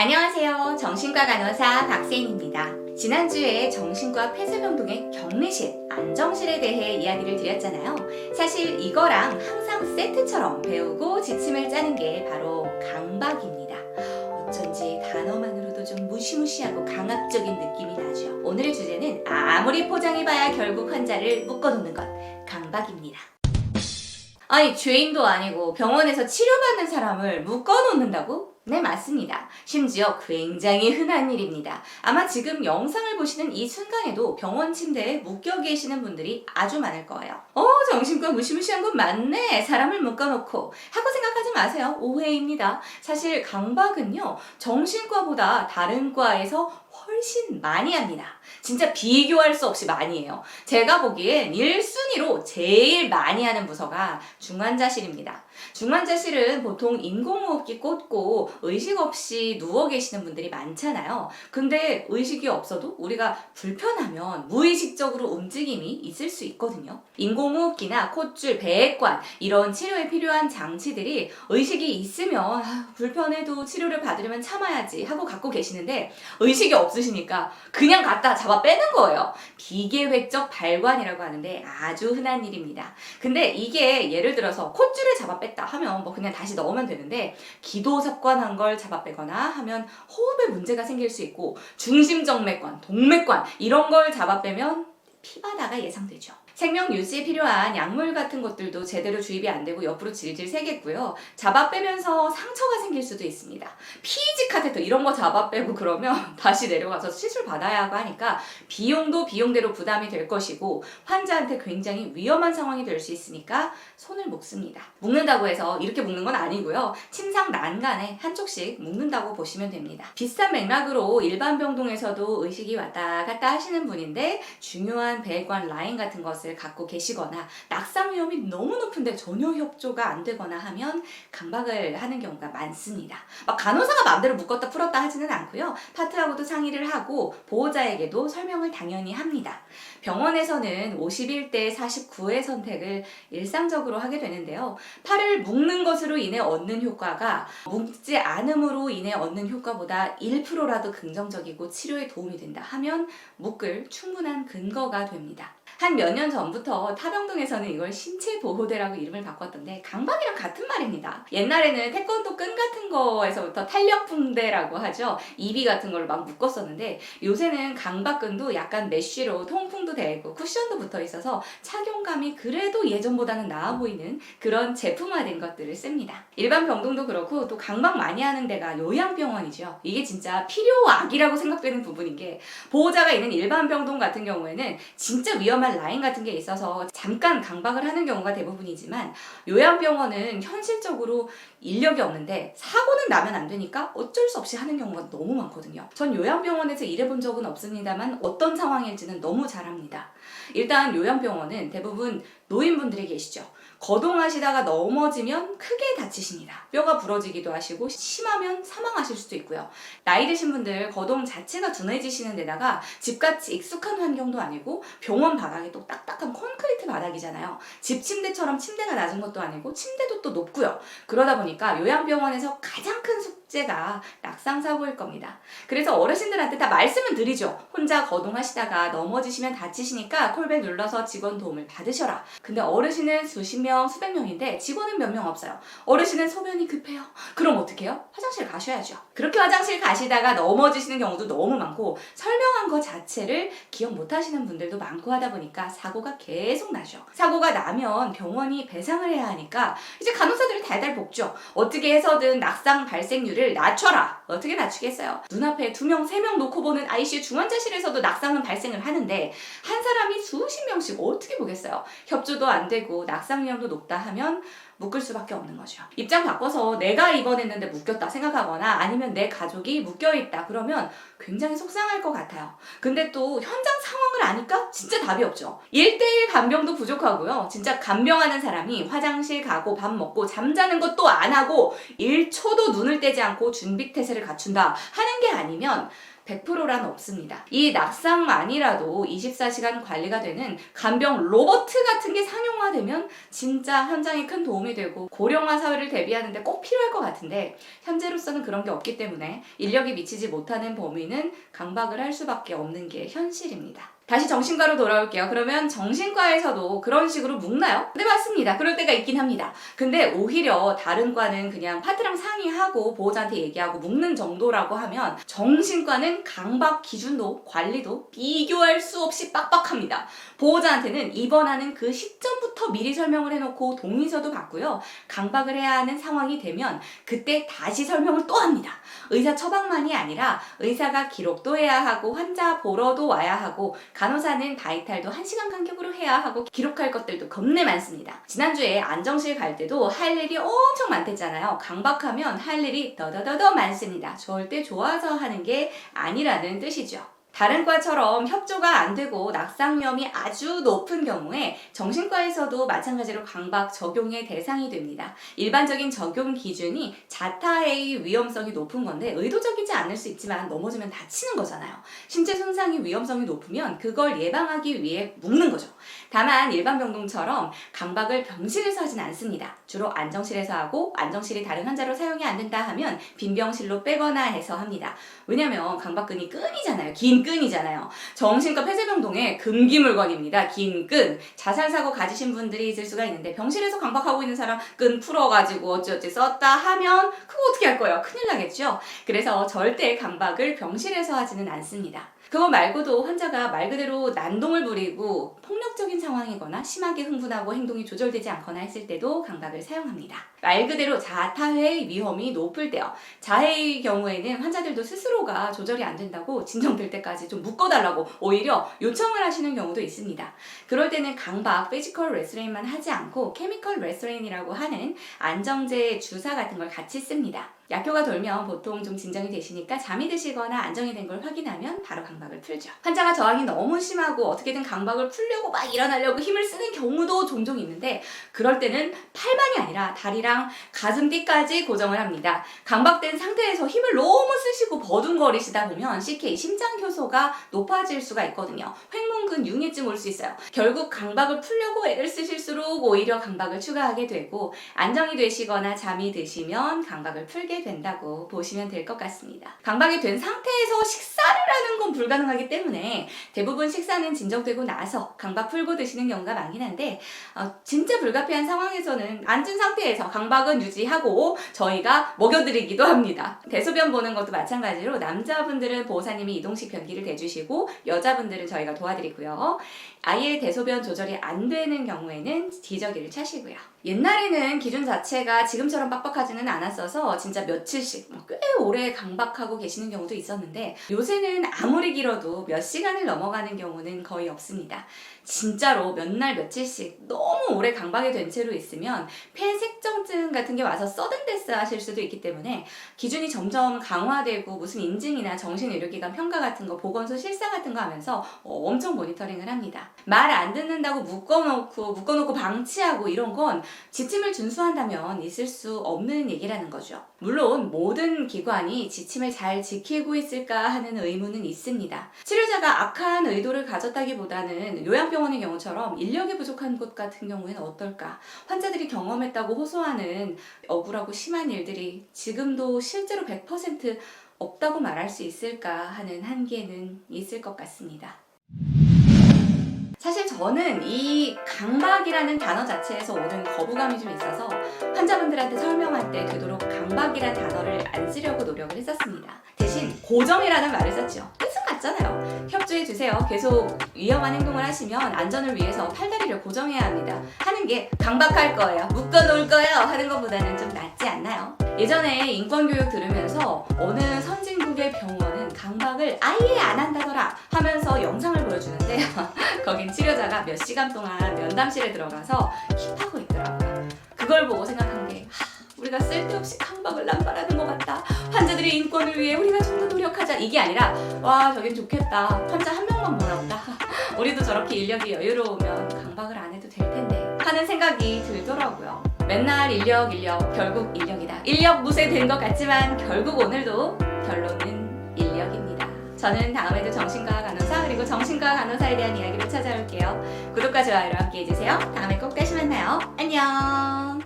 안녕하세요. 정신과 간호사 박세인입니다. 지난주에 정신과 폐쇄병동의 격리실, 안정실에 대해 이야기를 드렸잖아요. 사실 이거랑 항상 세트처럼 배우고 지침을 짜는 게 바로 강박입니다. 어쩐지 단어만으로도 좀 무시무시하고 강압적인 느낌이 나죠. 오늘의 주제는 아무리 포장해봐야 결국 환자를 묶어놓는 것, 강박입니다. 아니, 죄인도 아니고 병원에서 치료받는 사람을 묶어놓는다고? 네, 맞습니다. 심지어 굉장히 흔한 일입니다. 아마 지금 영상을 보시는 이 순간에도 병원 침대에 묶여 계시는 분들이 아주 많을 거예요. 정신과 무시무시한 건 맞네. 사람을 묶어놓고 하고 생각하지 마세요. 오해입니다. 사실 강박은요, 정신과보다 다른 과에서 훨씬 많이 합니다. 진짜 비교할 수 없이 많이 해요. 제가 보기엔 1순위로 제일 많이 하는 부서가 중환자실입니다. 중환자실은 보통 인공호흡기 꽂고 의식 없이 누워 계시는 분들이 많잖아요. 근데 의식이 없어도 우리가 불편하면 무의식적으로 움직임이 있을 수 있거든요. 인공호흡기나 콧줄, 배액관 이런 치료에 필요한 장치들이 의식이 있으면 불편해도 치료를 받으려면 참아야지 하고 갖고 계시는데 의식이 없으시니까 그냥 갖다 잡아 빼는 거예요. 비계획적 발관이라고 하는데 아주 흔한 일입니다. 근데 이게 예를 들어서 콧줄을 잡아 뺐다 하면 뭐 그냥 다시 넣으면 되는데 기도석관한 걸 잡아 빼거나 하면 호흡에 문제가 생길 수 있고 중심정맥관, 동맥관 이런 걸 잡아 빼면 피바다가 예상되죠. 생명 유지에 필요한 약물 같은 것들도 제대로 주입이 안 되고 옆으로 질질 새겠고요. 잡아 빼면서 상처가 생길 수도 있습니다. 피지 카테터 이런 거 잡아 빼고 그러면 다시 내려가서 시술 받아야 하고 하니까 비용도 비용대로 부담이 될 것이고 환자한테 굉장히 위험한 상황이 될 수 있으니까 손을 묶습니다. 묶는다고 해서 이렇게 묶는 건 아니고요. 침상 난간에 한쪽씩 묶는다고 보시면 됩니다. 비슷한 맥락으로 일반 병동에서도 의식이 왔다 갔다 하시는 분인데 중요한 배관 라인 같은 것을 갖고 계시거나 낙상 위험이 너무 높은데 전혀 협조가 안 되거나 하면 강박을 하는 경우가 많습니다. 막 간호사가 마음대로 묶었다 풀었다 하지는 않고요. 파트하고도 상의를 하고 보호자에게도 설명을 당연히 합니다. 병원에서는 51대 49의 선택을 일상적으로 하게 되는데요. 팔을 묶는 것으로 인해 얻는 효과가 묶지 않음으로 인해 얻는 효과보다 1%라도 긍정적이고 치료에 도움이 된다 하면 묶을 충분한 근거가 됩니다. 한 몇 년 전부터 타병동에서는 이걸 신체보호대라고 이름을 바꿨던데 강박이랑 같은 말입니다. 옛날에는 태권도 끈 같은 거에서부터 탄력붕대라고 하죠. 이비 같은 걸로 막 묶었었는데 요새는 강박끈도 약간 메쉬로 통풍도 되고 쿠션도 붙어 있어서 착용감이 그래도 예전보다는 나아 보이는 그런 제품화된 것들을 씁니다. 일반 병동도 그렇고 또 강박 많이 하는 데가 요양병원이죠. 이게 진짜 필요악이라고 생각되는 부분인 게 보호자가 있는 일반 병동 같은 경우에는 진짜 위험한 라인 같은 게 있어서 잠깐 강박을 하는 경우가 대부분이지만 요양병원은 현실적으로 인력이 없는데 사고는 나면 안 되니까 어쩔 수 없이 하는 경우가 너무 많거든요. 전 요양병원에서 일해본 적은 없습니다만 어떤 상황일지는 너무 잘 압니다. 일단 요양병원은 대부분 노인분들이 계시죠. 거동하시다가 넘어지면 크게 다치십니다. 뼈가 부러지기도 하시고 심하면 사망하실 수도 있고요. 나이 드신 분들 거동 자체가 둔해지시는 데다가 집같이 익숙한 환경도 아니고 병원 바닥이 또 딱딱한 콘크리트 바닥이잖아요. 집 침대처럼 침대가 낮은 것도 아니고 침대도 또 높고요. 그러다 보니까 요양병원에서 가장 큰 숙제가 낙상사고일 겁니다. 그래서 어르신들한테 다 말씀은 드리죠. 혼자 거동하시다가 넘어지시면 다치시니까 콜백 눌러서 직원 도움을 받으셔라. 근데 어르신은 수십 명, 수백 명인데 직원은 몇 명 없어요. 어르신은 소변이 급해요. 그럼 어떻게 해요? 화장실 가셔야죠. 그렇게 화장실 가시다가 넘어지시는 경우도 너무 많고 설명한 것 자체를 기억 못 하시는 분들도 많고 하다 보니까 사고가 계속 나죠. 사고가 나면 병원이 배상을 해야 하니까 이제 간호사들이 달달 볶죠. 어떻게 해서든 낙상 발생률을 낮춰라. 어떻게 낮추겠어요? 눈앞에 2명, 3명 놓고 보는 ICU 중환자실에서도 낙상은 발생을 하는데 한 사람이 수십 명씩 어떻게 보겠어요? 협조도 안 되고 낙상 위험도 높다 하면 묶을 수밖에 없는 거죠. 입장 바꿔서 내가 입원했는데 묶였다 생각하거나 아니면 내 가족이 묶여있다 그러면 굉장히 속상할 것 같아요. 근데 또 현장 상황을 아니까 진짜 답이 없죠. 1:1 간병도 부족하고요. 진짜 간병하는 사람이 화장실 가고 밥 먹고 잠자는 것도 안 하고 1초도 눈을 떼지 않고 준비태세를 갖춘다 하는 게 아니면 100%란 없습니다. 이 낙상만이라도 24시간 관리가 되는 간병 로봇 같은 게 상용화되면 진짜 현장에 큰 도움이 되고 고령화 사회를 대비하는데 꼭 필요할 것 같은데 현재로서는 그런 게 없기 때문에 인력이 미치지 못하는 범위는 강박을 할 수밖에 없는 게 현실입니다. 다시 정신과로 돌아올게요. 그러면 정신과에서도 그런 식으로 묶나요? 네, 맞습니다. 그럴 때가 있긴 합니다. 근데 오히려 다른 과는 그냥 파트랑 상의하고 보호자한테 얘기하고 묶는 정도라고 하면 정신과는 강박 기준도 관리도 비교할 수 없이 빡빡합니다. 보호자한테는 입원하는 그 시점부터 미리 설명을 해놓고 동의서도 받고요. 강박을 해야 하는 상황이 되면 그때 다시 설명을 또 합니다. 의사 처방만이 아니라 의사가 기록도 해야 하고 환자 보러도 와야 하고 간호사는 바이탈도 1시간 간격으로 해야 하고 기록할 것들도 겁내 많습니다. 지난주에 안정실 갈 때도 할 일이 엄청 많댔잖아요. 강박하면 할 일이 더더더더 많습니다. 절대 좋아서 하는 게 아니라는 뜻이죠. 다른 과처럼 협조가 안 되고 낙상 위험이 아주 높은 경우에 정신과에서도 마찬가지로 강박 적용의 대상이 됩니다. 일반적인 적용 기준이 자타해의 위험성이 높은 건데 의도적이지 않을 수 있지만 넘어지면 다치는 거잖아요. 신체 손상의 위험성이 높으면 그걸 예방하기 위해 묶는 거죠. 다만 일반 병동처럼 강박을 병실에서 하진 않습니다. 주로 안정실에서 하고 안정실이 다른 환자로 사용이 안 된다 하면 빈병실로 빼거나 해서 합니다. 왜냐면 강박근이 끈이잖아요. 긴 끈이잖아요. 정신과 폐쇄병동의 금기 물건입니다. 긴 끈. 자살사고 가지신 분들이 있을 수가 있는데 병실에서 강박하고 있는 사람 끈 풀어가지고 어찌어찌 썼다 하면 그거 어떻게 할 거예요? 큰일 나겠죠? 그래서 절대 강박을 병실에서 하지는 않습니다. 그거 말고도 환자가 말 그대로 난동을 부리고 폭력적인 상황이거나 심하게 흥분하고 행동이 조절되지 않거나 했을 때도 강박을 사용합니다. 말 그대로 자타회의 위험이 높을 때요. 자해의 경우에는 환자들도 스스로가 조절이 안 된다고 진정될 때까지 좀 묶어달라고 오히려 요청을 하시는 경우도 있습니다. 그럴 때는 강박, 피지컬 레스레인만 하지 않고 케미컬 레스레인이라고 하는 안정제 주사 같은 걸 같이 씁니다. 약효가 돌면 보통 좀 진정이 되시니까 잠이 드시거나 안정이 된 걸 확인하면 바로 강박을 풀죠. 환자가 저항이 너무 심하고 어떻게든 강박을 풀려고 막 일어나려고 힘을 쓰는 경우도 종종 있는데 그럴 때는 팔만이 아니라 다리랑 가슴뒤까지 고정을 합니다. 강박된 상태에서 힘을 너무 쓰시고 버둥거리시다 보면 CK, 심장효소가 높아질 수가 있거든요. 횡문근 융해증 올 수 있어요. 결국 강박을 풀려고 애를 쓰실수록 오히려 강박을 추가하게 되고 안정이 되시거나 잠이 드시면 강박을 풀게 된다고 보시면 될 것 같습니다. 강박이 된 상태에서 식사를 하는 건 불가능하기 때문에 대부분 식사는 진정되고 나서 강박 풀고 드시는 경우가 많긴 한데 진짜 불가피한 상황에서는 앉은 상태에서 강박은 유지하고 저희가 먹여드리기도 합니다. 대소변 보는 것도 마찬가지로 남자분들은 보호사님이 이동식 변기를 대주시고 여자분들은 저희가 도와드리고요. 아예 대소변 조절이 안 되는 경우에는 기저귀를 차시고요. 옛날에는 기준 자체가 지금처럼 빡빡하지는 않았어서 진짜 며칠씩 꽤 오래 강박하고 계시는 경우도 있었는데 요새는 아무리 길어도 몇 시간을 넘어가는 경우는 거의 없습니다. 진짜로 몇 날 며칠씩 너무 오래 강박이 된 채로 있으면 폐색정증 같은 게 와서 서든데스 하실 수도 있기 때문에 기준이 점점 강화되고 무슨 인증이나 정신의료기관 평가 같은 거 보건소 실사 같은 거 하면서 엄청 모니터링을 합니다. 말 안 듣는다고 묶어놓고 방치하고 이런 건 지침을 준수한다면 있을 수 없는 얘기라는 거죠. 물론 모든 기관이 지침을 잘 지키고 있을까 하는 의문은 있습니다. 치료자가 악한 의도를 가졌다기보다는 요양병원의 경우처럼 인력이 부족한 곳 같은 경우에는 어떨까? 환자들이 경험했다고 호소하는 억울하고 심한 일들이 지금도 실제로 100% 없다고 말할 수 있을까 하는 한계는 있을 것 같습니다. 사실 저는 이 강박이라는 단어 자체에서 오는 거부감이 좀 있어서 환자분들한테 설명할 때 되도록 강박이라는 단어를 안 쓰려고 노력을 했었습니다. 대신 고정이라는 말을 썼죠. 뜻은 같잖아요. 협조해주세요. 계속 위험한 행동을 하시면 안전을 위해서 팔다리를 고정해야 합니다. 하는 게 강박할 거예요. 묶어놓을 거예요. 하는 것보다는 좀 낫지 않나요? 예전에 인권교육 들으면서 어느 선진국의 병원은 강박을 아예 안 한다더라 하면서 영상을 보여주는데 거긴 치료자가 몇 시간 동안 면담실에 들어가서 킵하고 있더라고요. 그걸 보고 생각한 게 우리가 쓸데없이 강박을 남발하는 것 같다. 환자들의 인권을 위해 우리가 좀 더 노력하자. 이게 아니라 와 저긴 좋겠다. 환자 한 명만 몰아온다. 우리도 저렇게 인력이 여유로우면 강박을 안 해도 될 텐데 하는 생각이 들더라고요. 맨날 인력 결국 인력이다. 인력 무쇠된 것 같지만 결국 오늘도 결론은 인력입니다. 저는 다음에도 정신과 간호사 그리고 정신과 간호사에 대한 이야기로 찾아올게요. 구독과 좋아요로 함께 해주세요. 다음에 꼭 다시 만나요. 안녕.